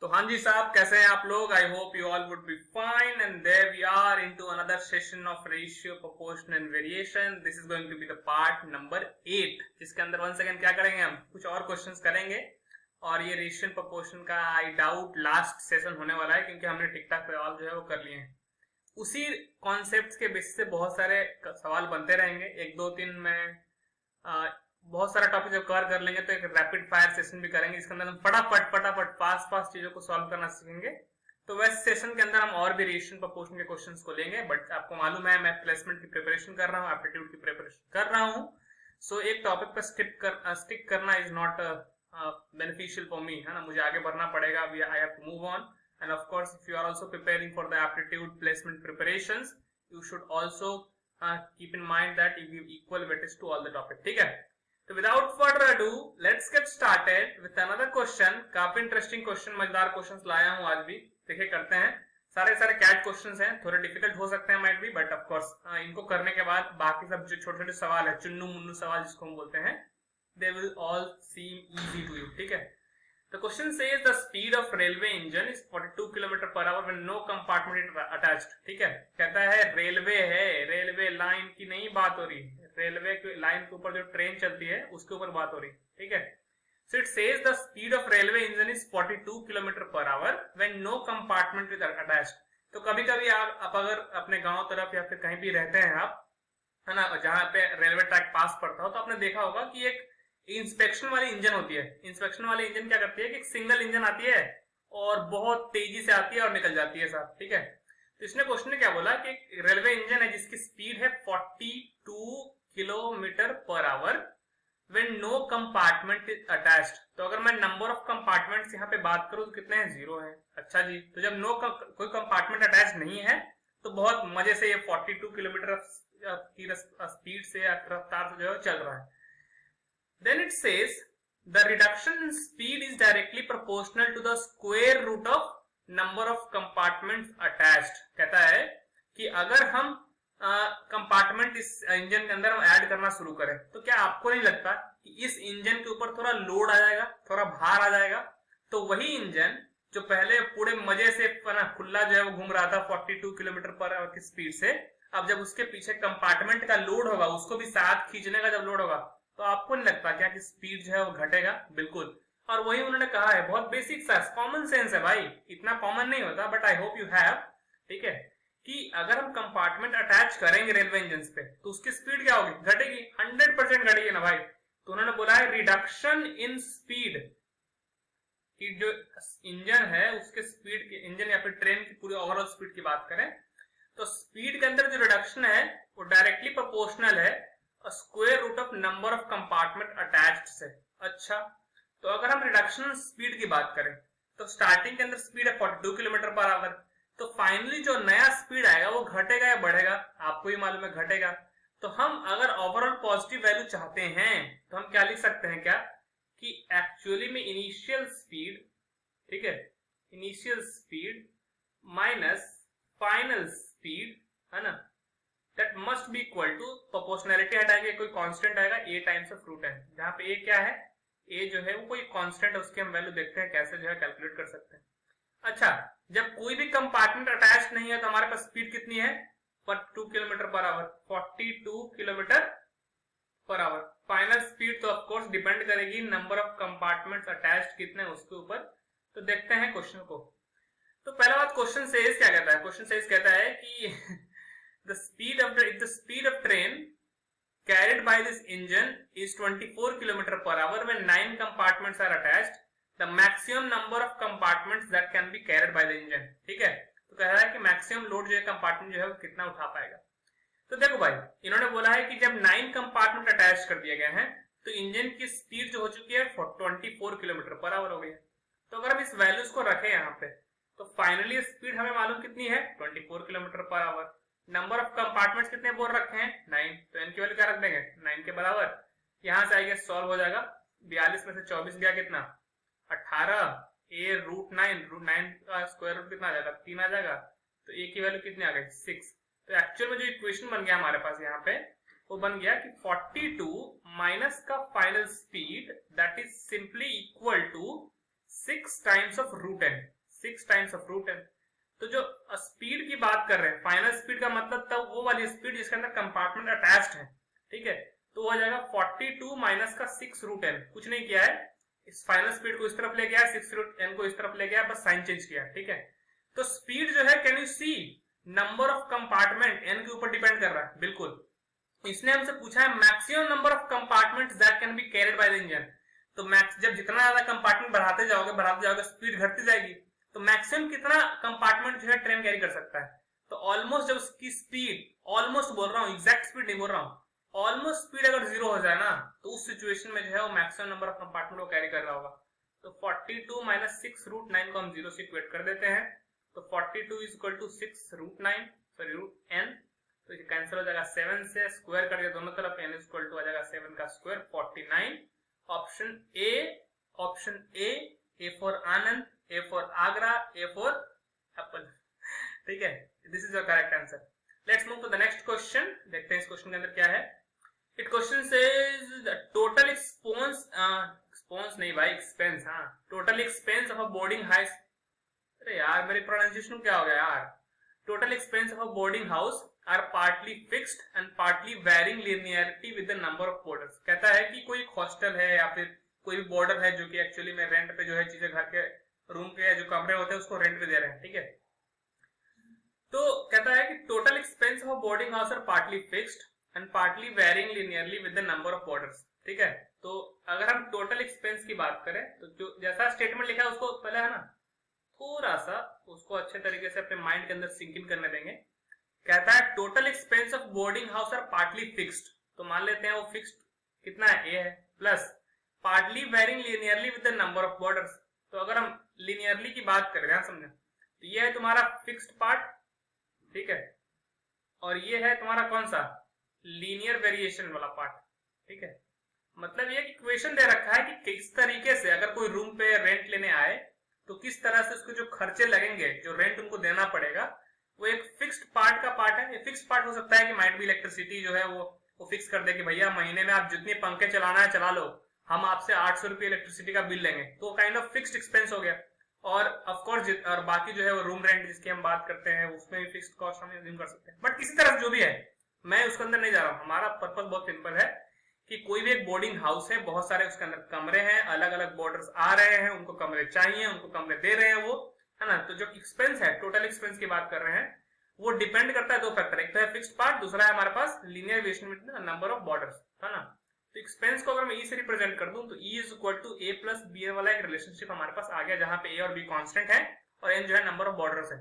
तो हाँ जी साहब, कैसे हैं आप लोग? I hope you all would be fine and there we are into another session of ratio, proportion and variation. This is going to be the part number 8, जिसके अंदर वन सेकंड क्या करेंगे, हम कुछ और क्वेश्चंस करेंगे. और ये रेशियो प्रोपोर्शन का आई डाउट लास्ट सेशन होने वाला है, क्योंकि हमने टिक टाक पे ऑल जो है वो कर लिए हैं. उसी कॉन्सेप्ट के बेसिस से बहुत सारे सवाल बनते रहेंगे. एक दो तीन में बहुत सारा टॉपिक जब कवर कर लेंगे तो एक रैपिड फायर सेशन भी करेंगे, जिसके अंदर हम फटाफट फास्ट चीजों को सॉल्व करना सीखेंगे. तो वैसे सेशन के अंदर हम और भी रेशियो प्रोपोर्शन के क्वेश्चंस को लेंगे. बट आपको मालूम है मैं प्लेसमेंट की प्रिपरेशन कर रहा हूँ, एप्टीट्यूड की प्रिपरेशन कर रहा हूँ. सो एक टॉपिक पर स्टिक करना is not beneficial for me, है ना. मुझे आगे बढ़ना पड़ेगा. I have to move on. And of course if you are also preparing for the aptitude placement preparations, you should also keep in mind that you give equal weightage to all the topic. ठीक है. तो without further ado let's get started with another question. काफी interesting question, मजेदार questions लाया हूं आज भी. देखिए करते हैं. सारे कैट क्वेश्चंस हैं, थोड़े डिफिकल्ट हो सकते हैं माइट भी, बट ऑफ कोर्स इनको करने के बाद बाकी सब जो छोटे छोटे सवाल है, चुन्नू मुन्नू सवाल जिसको हम बोलते हैं, they will all seem easy to you. ठीक है. The question says the speed of railway engine is 42 km per hour when no compartment is attached. ठीक है. कहता है रेलवे है, रेलवे लाइन की नहीं बात हो रही, रेलवे की लाइन के ऊपर जो ट्रेन चलती है उसके ऊपर बात हो रही. ठीक है. So it says the speed of railway engine is 42 km per hour when no compartment is attached. तो कभी कभी आप अगर अपने गांव तरफ या फिर कहीं भी रहते हैं आप, है ना, जहां पे रेलवे ट्रैक पास पड़ता हो, तो आपने देखा होगा कि एक इंस्पेक्शन वाली इंजन होती है. इंस्पेक्शन वाली इंजन क्या करती है कि एक सिंगल इंजन आती है और बहुत तेजी से आती है और निकल जाती है साहब. ठीक है. तो इसने क्वेश्चन ने क्या बोला कि एक रेलवे इंजन है जिसकी स्पीड है 42 kilometre per hour when no compartment is attached. तो अगर मैं नंबर ऑफ कंपार्टमेंट्स यहाँ पे बात करूं तो कितने हैं? 0 है. अच्छा जी. तो जब कोई कंपार्टमेंट अटैच नहीं है तो बहुत मजे से ये 42 किलोमीटर की स्पीड से रफ्तार से जो है चल रहा है. Then it says the reduction in speed is directly proportional to the square root of number of compartments attached. कहता है कि अगर हम कंपार्टमेंट इस इंजन के अंदर हम ऐड करना शुरू करें तो क्या आपको नहीं लगता कि इस इंजन के ऊपर थोड़ा लोड आ जाएगा, थोड़ा भार आ जाएगा? तो वही इंजन जो पहले पूरे मजे से खुला जो है वो घूम रहा था 42 किलोमीटर पर आवर की स्पीड से, अब जब उसके पीछे कंपार्टमेंट का लोड होगा, उसको भी साथ खींचने का जब लोड होगा, तो आपको नहीं लगता क्या कि स्पीड जो है वो घटेगा? बिल्कुल. और वही उन्होंने कहा है. बहुत बेसिक सा कॉमन सेंस है भाई, इतना कॉमन नहीं होता, but I hope you have. ठीक है. कि अगर हम कंपार्टमेंट अटैच करेंगे रेलवे इंजन पे तो उसकी स्पीड क्या होगी? घटेगी. 100% घटेगी ना भाई. तो उन्होंने बोला है रिडक्शन इन स्पीड, कि जो इंजन है उसके स्पीड की, इंजन या फिर ट्रेन की पूरी ओवरऑल स्पीड की बात करें तो स्पीड के अंदर जो रिडक्शन है वो डायरेक्टली प्रोपोर्शनल है square root of number of compartment attached से. अच्छा. तो अगर हम रिडक्शन स्पीड की बात करें तो स्टार्टिंग के अंदर स्पीड है 42 किलोमीटर पर आवर. तो फाइनली जो नया स्पीड आएगा वो घटेगा या बढ़ेगा? आपको ही मालूम है, घटेगा. तो हम अगर ओवरऑल पॉजिटिव वैल्यू चाहते हैं तो हम क्या लिख सकते हैं, क्या कि एक्चुअली में इनिशियल स्पीड, ठीक है, initial speed minus final speed, है ना, that must be equal to proportionality हटाएंगे, कोई कांस्टेंट आएगा a times of root n. जहां पे a क्या है? a जो है वो कोई कांस्टेंट है, उसकी हम वैल्यू देखते हैं कैसे जो है कैलकुलेट कर सकते हैं. अच्छा. जब कोई भी कंपार्टमेंट अटैच नहीं है तो हमारे पास स्पीड कितनी है? 42 kilometre per our. 42 kilometre per our. Final speed तो ऑफ कोर्स डिपेंड करेगी नंबर ऑफ कंपार्टमेंट्स अटैच्ड कितने उसके ऊपर. तो देखते हैं क्वेश्चन को. तो पहला बात, क्वेश्चन सेज क्या कहता है? क्वेश्चन सेज कहता है कि the speed of train carried by this engine is 24 km per hour when 9 compartments are attached. The maximum number of compartments that can be carried by the engine. ठीक है. तो कह रहा है कि मैक्सिमम लोड जो है कंपार्टमेंट जो है वो कितना उठा पाएगा. तो देखो भाई, इन्होंने बोला है कि जब 9 कंपार्टमेंट अटैच कर दिए गए हैं तो इंजन की स्पीड जो हो चुकी है 24 किलोमीटर पर आवर हो गई है. तो अगर हम इस वैल्यूज को रखें यहाँ पे तो फाइनली स्पीड हमें मालूम कितनी है? 24 kilometre per our. Number of compartments कितने बोल रखे हैं? 9. तो n की वैल्यू क्या रख देंगे? 9 के बराबर. यहां से आएगा सॉल्व हो जाएगा. 42 में से 24 गया कितना? 18. a रूट 9 का स्क्वायर रूट कितना आ जाएगा? 3 आ जाएगा. तो a की वैल्यू कितनी आ गई? 6. तो एक्चुअल में जो इक्वेशन बन गया हमारे पास यहाँ पे वो बन गया कि 42 माइनस का final speed that is simply equal to 6 times of root N, 6 times of root N. तो जो स्पीड की बात कर रहे हैं, फाइनल स्पीड का मतलब तब वो वाली स्पीड जिसके अंदर कंपार्टमेंट अटैच्ड है, ठीक है। तो वो हो जाएगा 42 माइनस का 6 रूट एन, कुछ नहीं किया है, इस फाइनल स्पीड को इस तरफ ले गया, 6 रूट एन को इस तरफ ले गया, बस साइन चेंज किया, ठीक है। तो स्पीड जो है, can you see, number of compartment N के ऊपर डिपेंड कर रहा है, बिल्कुल। इसने हमसे पूछा है maximum number of compartment that can be carried by the engine. तो मैक्स, जब जितना ज्यादा कंपार्टमेंट बढ़ाते जाओगे स्पीड घटती जाएगी, तो मैक्सिमम कितना कंपार्टमेंट जो है ट्रेन कैरी कर सकता है। तो ऑलमोस्ट जब उसकी स्पीड, ऑलमोस्ट बोल रहा हूँ, एग्जैक्ट स्पीड नहीं बोल रहा हूँ, ऑलमोस्ट स्पीड अगर 0 हो जाए ना, तो उस सिचुएशन में जो है वो मैक्सिमम नंबर ऑफ कंपार्टमेंट को कैरी कर रहा होगा। तो 42 माइनस 6 रूट 9 को हम 0 से इक्वेट कर देते हैं। तो 42 is equal to 6 root 9, sorry root N, तो ये कैंसिल हो जाएगा 7 से, स्क्वायर करके दोनों तरफ n इक्वल टू आ जाएगा 7 का square 49। Option A for Anand, A for Agra, A for apple, ठीक है, this is your correct answer. Let's move to the next question, देखते हैं इस क्वेश्चन के अंदर क्या है। It question says the total expense नहीं भाई, एक्सपेंस, हाँ, total expense of a boarding house, अरे यार मेरी प्रोनाउंसिएशन क्या हो गया यार, total expense of a boarding house are partly fixed and partly varying linearity with the number of boarders। कहता है कि कोई हॉस्टल है या फिर कोई भी बॉर्डर है जो कि एक्चुअली में रेंट पे जो है चीजें, घर के रूम के जो कमरे होते हैं उसको रेंट पे दे रहे हैं, ठीक है। तो कहता है कि total expense of boarding house are partly fixed and partly varying linearly with the number of boarders, ठीक है। तो अगर हम टोटल एक्सपेंस की बात करें तो जो जैसा स्टेटमेंट लिखा है उसको पहले है ना थोड़ा सा उसको अच्छे तरीके से अपने माइंड के अंदर सिंक इन करने देंगे। कहता है total expense of boarding house are partly fixed, तो मान लेते हैं वो फिक्स्ड कितना है, ए है, plus partly varying linearly with the number of boarders. तो अगर हम लिनियरली की बात करें, ध्यान समझे, तो ये है तुम्हारा फिक्स्ड पार्ट, ठीक है, और ये है तुम्हारा कौन सा, लीनियर वेरिएशन वाला पार्ट, ठीक है। मतलब ये इक्वेशन दे रखा है कि किस तरीके से अगर कोई रूम पे रेंट लेने आए तो किस तरह से उसको जो खर्चे लगेंगे, जो रेंट उनको देना पड़ेगा, वो एक फिक्स्ड पार्ट का पार्ट है। ये फिक्स्ड पार्ट हो सकता है कि माइट भी इलेक्ट्रिसिटी जो है वो फिक्स कर दे कि भैया महीने में आप जितने पंखे चलाना है चला लो, हम आपसे 800 रुपये इलेक्ट्रिसिटी का बिल लेंगे, तो काइंड ऑफ फिक्स्ड एक्सपेंस हो गया। और ऑफ कोर्स और बाकी जो है वो रूम रेंट जिसकी हम बात करते हैं उसमें भी फिक्स्ड कॉस्ट हम अज्यूम कर सकते हैं। बट किसी तरह जो भी है, मैं उसके अंदर नहीं जा रहा हूँ, हमारा पर्पस बहुत सिंपल है कि कोई भी एक बोर्डिंग हाउस है, बहुत सारे उसके अंदर कमरे हैं, अलग अलग बॉर्डर्स आ रहे हैं, उनको कमरे चाहिए, उनको कमरे दे रहे हैं वो, है ना। तो जो एक्सपेंस है, टोटल एक्सपेंस की बात कर रहे हैं, वो डिपेंड करता है दो फैक्टर, एक तो है फिक्स्ड पार्ट, दूसरा है हमारे पास linear variation with the number of borders, है ना। तो एक्सपेंस को अगर मैं ई से रिप्रेजेंट कर दूं तो E is equal to A plus B वाला एक रिलेशनशिप हमारे पास आ गया, जहां पे ए और बी कांस्टेंट है और एन जो है नंबर ऑफ बॉर्डर्स है।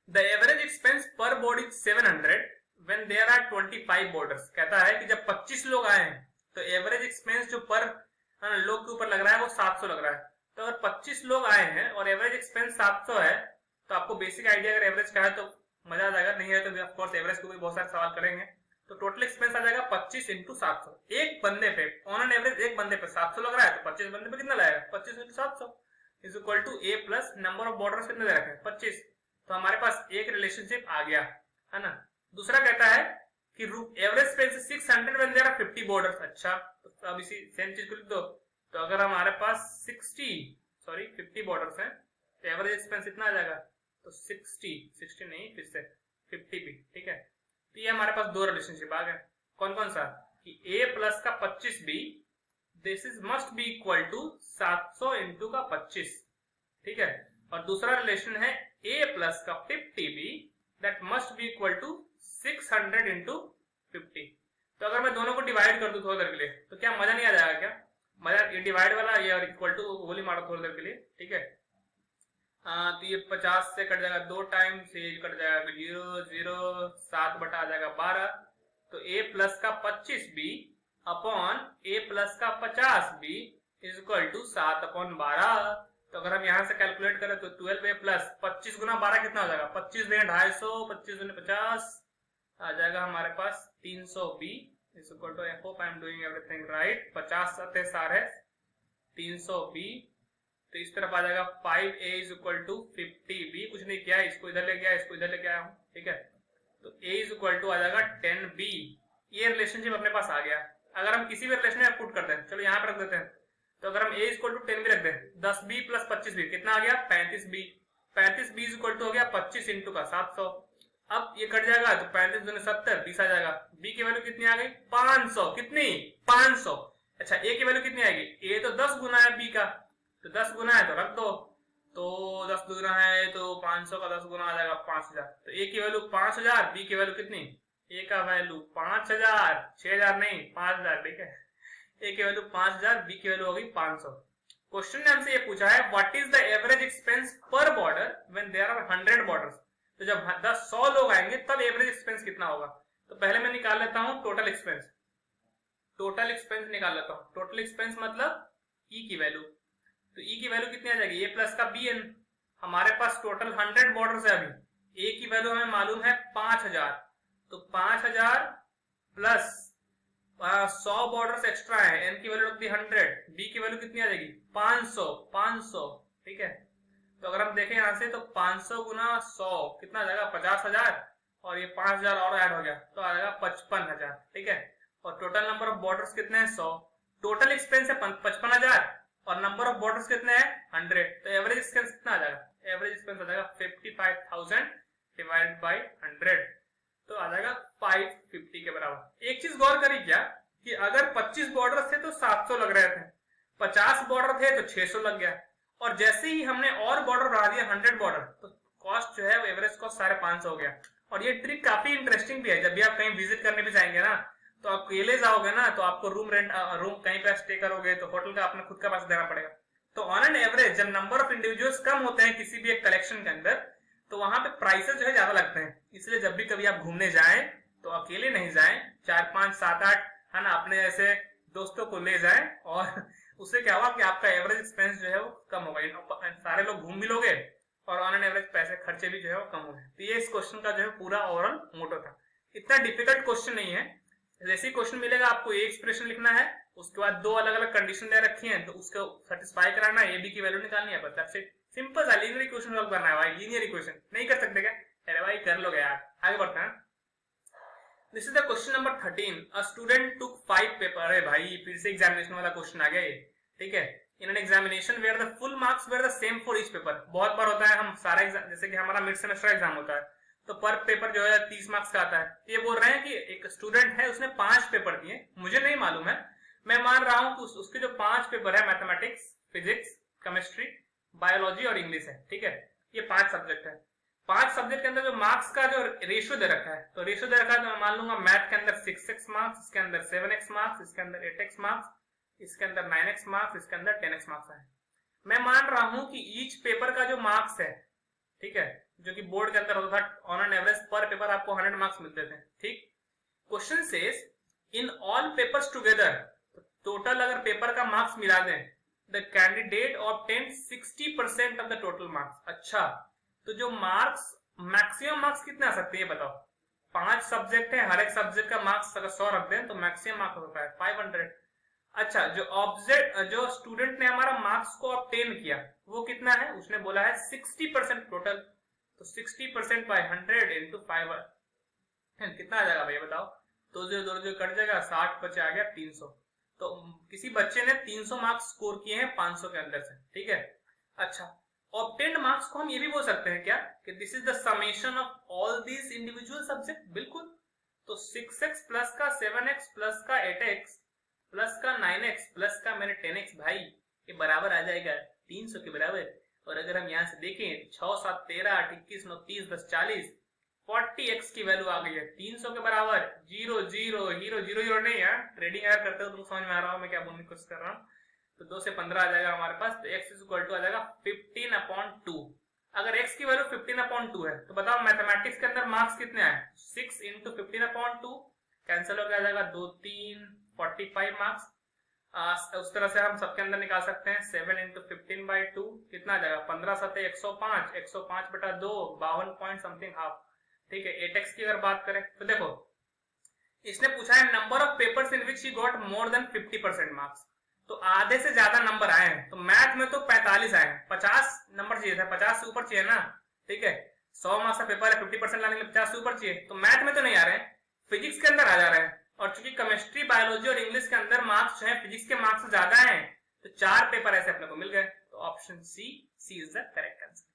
The average expense per board is 700 when there are 25 boarders. कहता है कि जब 25 लोग आए हैं तो एवरेज एक्सपेंस जो पर लोग के ऊपर लग रहा है वो 700 लग रहा है। तो अगर 25 लोग आए हैं और एवरेज एक्सपेंस 700 है, तो आपको बेसिक आइडिया अगर एवरेज का है तो मजा आ जाएगा, नहीं है तो ऑफ कोर्स एवरेज को भी बहुत सारे सवाल करेंगे। तो टोटल एक्सपेंस आ जाएगा 25 इंटू 700, एक बंदे पे ऑन एन एवरेज एक बंदे पे 700 लग रहा है, तो 25 बंदे पे कितना लगेगा, 25 into 700 is equal to A plus number of boarders कितने दे रखे हैं 25। तो हमारे पास एक रिलेशनशिप आ गया, है ना। दूसरा कहता है कि average space 600 when there are 50 boarders. अच्छा, तो अब इसी सेम चीज को लिख दो। तो अगर हमारे पास 50 बॉर्डर्स हैं तो एवरेज एक्सपेंस इतना आ जाएगा, तो 60 नहीं, फिर से 50 भी, ठीक है। तो ये हमारे पास दो रिलेशनशिप आ गए, कौन कौन सा, कि a प्लस का 25 भी this is must be equal to 700 into का 25, ठीक है। और दूसरा रिलेशन है a प्लस का 50 भी that must be equal to 600 into 50। तो अगर मैं दोनों को डिवाइड कर दूं थोड़ी देर के लिए तो क्या मजा नहीं आ जाएगा क्या, मजा, ये डिवाइड वाला ये और इक्वल टू गोली मारो थोड़ी देर के लिए, ठीक है। तो ये 50 से कट जाएगा 2 टाइम से, कट जाएगा 0 0, 7 बटा आ जाएगा 12। तो a प्लस का 25 भी अपॉन a प्लस का 50 भी इज इक्वल टू 7 अपॉन 12। तो अगर हम यहाँ से कैलकुलेट करें तो 12a प्लस 25 गुना 12 कितना हो जाएगा, 25 दूनी 250, 25 दूनी 50 आ जाएगा हमारे पास 300b is equal to, I hope I am doing everything right, 50 सत्ते सारे 300b। तो इस तरफ आ जाएगा 5a is equal to 50b, कुछ नहीं किया, इसको इधर ले गया, इसको इधर ले गया हूँ, ठीक है। तो a इज इक्वल टू आ जाएगा 10b। ये रिलेशनशिप अपने पास आ गया। अगर हम किसी भी रिलेशन में पुट करते हैं, चलो यहाँ पे रख देते हैं, तो अगर हम a इक्वल टू 10b रख दें, 10b प्लस 25b कितना आ गया 35b, 35b इक्वल टू हो गया 25 इंटू का 700। अब ये कट जाएगा तो 35 दूनी 70, 20 आ जाएगा। b की वैल्यू कितनी आ गई 500, कितनी 500। अच्छा a की वैल्यू कितनी आएगी, a तो 10 गुना है b का, तो 10 गुना है तो रख दो, तो 10 गुना है तो 500 का 10 गुना आ जाएगा 5000। तो a की वैल्यू 5000, b की वैल्यू कितनी, a का वैल्यू 5000, 6000 नहीं 5000, ठीक है। a की वैल्यू 5000, b की वैल्यू होगी 500। क्वेश्चन ने हमसे ये पूछा है what is the average expense per border when there are 100 borders. तो जब 100 लोग आएंगे तब एवरेज एक्सपेंस कितना होगा। तो पहले मैं निकाल लेता हूं टोटल एक्सपेंस, टोटल एक्सपेंस निकाल लेता हूं। टोटल एक्सपेंस मतलब ई की वैल्यू, तो ई की वैल्यू कितनी आ जाएगी, ए प्लस का बी एन। हमारे पास टोटल 100 बॉर्डर्स है अभी, ए की वैल्यू हमें मालूम है 5000, तो 5000 प्लस 100 बॉर्डर्स एक्स्ट्रा है, एन की वैल्यू रख दी 100, बी की वैल्यू कितनी आ जाएगी 500, 500, ठीक है। तो अगर हम देखें यहां से तो 500 गुना 100 कितना आ जाएगा 50000, और ये 5000 और ऐड हो गया तो आ जाएगा 55000, ठीक है। और टोटल नंबर ऑफ बॉर्डर्स कितने हैं 100, टोटल एक्सपेंस है 55000 और नंबर ऑफ बॉर्डर्स कितने हैं 100, तो एवरेज एक्सपेंस कितना आ जाएगा, एवरेज एक्सपेंस आ जाएगा 55000 डिवाइडेड बाय 100, तो आ जाएगा 550 के बराबर। एक चीज गौर करी क्या कि अगर 25 बॉर्डर थे तो 700 लग रहे थे, 50 बॉर्डर थे तो 600 लग गया, और जैसे ही हमने और बॉर्डर बढ़ा दिया 100 बॉर्डर तो कॉस्ट जो है वो एवरेज कॉस्ट 550 हो गया। और ये ट्रिक काफी इंटरेस्टिंग भी है, जब भी आप कहीं विजिट करने भी जाएंगे ना तो आप अकेले जाओगे ना तो आपको रूम कहीं पे स्टे करोगे तो होटल का अपना खुद का पैसा देना पड़ेगा। तो ऑन एन एवरेज जब नंबर ऑफ इंडिविजुअल्स कम होते हैं किसी भी एक कलेक्शन के अंदर तो वहां पे प्राइसेस जो है ज्यादा लगते हैं। इसलिए जब भी कभी आप घूमने जाएं तो अकेले नहीं जाएं, 4 5 7 8 है ना अपने ऐसे दोस्तों को ले जाएं, और उससे क्या हुआ कि आपका एवरेज एक्सपेंस जो है वो कम होगा, सारे लोग घूम भी लोगे और ऑन एन एवरेज पैसे खर्चे भी जो है वो कम हो गए। तो ये इस क्वेश्चन का जो है पूरा ओवरऑल मोटो था। इतना डिफिकल्ट क्वेश्चन नहीं है, जैसे ही क्वेश्चन मिलेगा आपको एक एक्सप्रेशन लिखना है, उसके बाद 2 अलग अलग कंडीशन दे रखी है तो उसको सेटिस्फाई कराना है, ए बी की वैल्यू निकालनी है, बस सिंपल सा लीनियर इक्वेशन सॉल्व करना है भाई। लीनियर इक्वेशन नहीं कर सकते क्या, अरे भाई कर लोगे यार। आगे बढ़ते हैं, this is the question number 13, a student took 5 paper. अरे भाई फिर से एग्जामिनेशन वाला क्वेश्चन आ गया ये, ठीक है। In an examination where the full marks were the same for each paper. बहुत बार होता है हम सारा एग्जाम, जैसे कि हमारा मिड सेमेस्टर एग्जाम होता है तो पर पेपर जो है 30 मार्क्स का आता है। ये बोल रहे हैं कि एक स्टूडेंट है उसने 5 पेपर दिए, मुझे नहीं मालूम है, मैं मान रहा हूं कि उसके जो 5 पेपर है मैथमेटिक्स, फिजिक्स, केमिस्ट्री, बायोलॉजी और इंग्लिश है, ठीक है। ये 5 सब्जेक्ट है, 5 सब्जेक्ट के अंदर जो मार्क्स का जो रेशियो दे रखा है, तो रेशियो दे रखा है तो मैं मान लूंगा मैथ के अंदर 6x मार्क्स, इसके अंदर 7x मार्क्स, इसके अंदर 8x मार्क्स, इसके अंदर 9x मार्क्स, इसके अंदर 10x मार्क्स है। मैं मान रहा हूं कि ईच पेपर का जो मार्क्स है, ठीक है, जो कि बोर्ड के अंदर होता था ऑन एन एवरेज पर पेपर आपको 100 मार्क्स मिलते थे, ठीक। Question says in all papers together, total अगर पेपर का मार्क्स मिला दें, the candidate obtain 60% of the total marks. अच्छा, तो जो मार्क्स मैक्सिमम मार्क्स कितने आ सकते हैं ये बताओ। 5 सब्जेक्ट है, हर एक सब्जेक्ट का मार्क्स अगर 100 रख दें तो मैक्सिमम मार्क्स होता है 500। अच्छा, जो स्टूडेंट ने हमारा मार्क्स को ऑब्टेन किया वो कितना है, उसने बोला है 60% टोटल, तो 60% बाय 100 इंटू 5 कितना आ जाएगा भाई बताओ। तो जो कट जाएगा, 60 बचे आ गया 300। तो किसी बच्चे ने 300 मार्क्स स्कोर किए हैं 500 के अंदर से, ठीक है। अच्छा, ऑब्टेन्ड मार्क्स को हम ये भी बोल सकते हैं क्या कि this is the summation of all these individual subject. बिल्कुल, तो 6x प्लस का 7x प्लस का 8x प्लस का 9x प्लस का मेरे 10x भाई ये बराबर आ जाएगा 300 के बराबर। और अगर हम यहाँ से देखें 6 7 13 8 21 9 30 10 40 40x की वैल्यू आ गई है 300 के बराबर। 0 0 0 0 0 नहीं है, ट्रेडिंग अगर करते हो तो समझ में आ रहा हो मैं क्या बोलने की कोशिश कर रहा हूँ। तो 2 से 15 आ जाएगा हमारे पास, तो x इक्वल टू आ जाएगा 15/2। अगर x की वैल्यू 15/2 है तो बताओ मैथमेटिक्स के अंदर मार्क्स कितने आए, 6 इंटू 15/2 कैंसिल हो जाएगा 2 3 45 मार्क्स। उस तरह से हम सबके अंदर निकाल सकते हैं 7 इंटू 15/2 कितना आ जाएगा 15 7 105, 105/2 52 पॉइंट समथिंग हाफ, ठीक है। 8x की अगर बात करें तो देखो इसने पूछा है number of papers in which he got more than 50% marks, तो आधे से ज्यादा नंबर आए हैं। तो मैथ में तो 45 आए हैं, 50 नंबर चाहिए था, 50 से ऊपर चाहिए ना, ठीक है। 100 मार्क्स का पेपर है, 50% लाने के लिए 50 से ऊपर चाहिए, तो मैथ में तो नहीं आ रहे हैं, फिजिक्स के अंदर आ जा रहे हैं। और चूंकि केमिस्ट्री, बायोलॉजी और इंग्लिश के अंदर मार्क्स जो है फिजिक्स के मार्क्स से ज्यादा हैं, तो 4 पेपर ऐसे अपने को मिल गए, तो option C is the correct answer.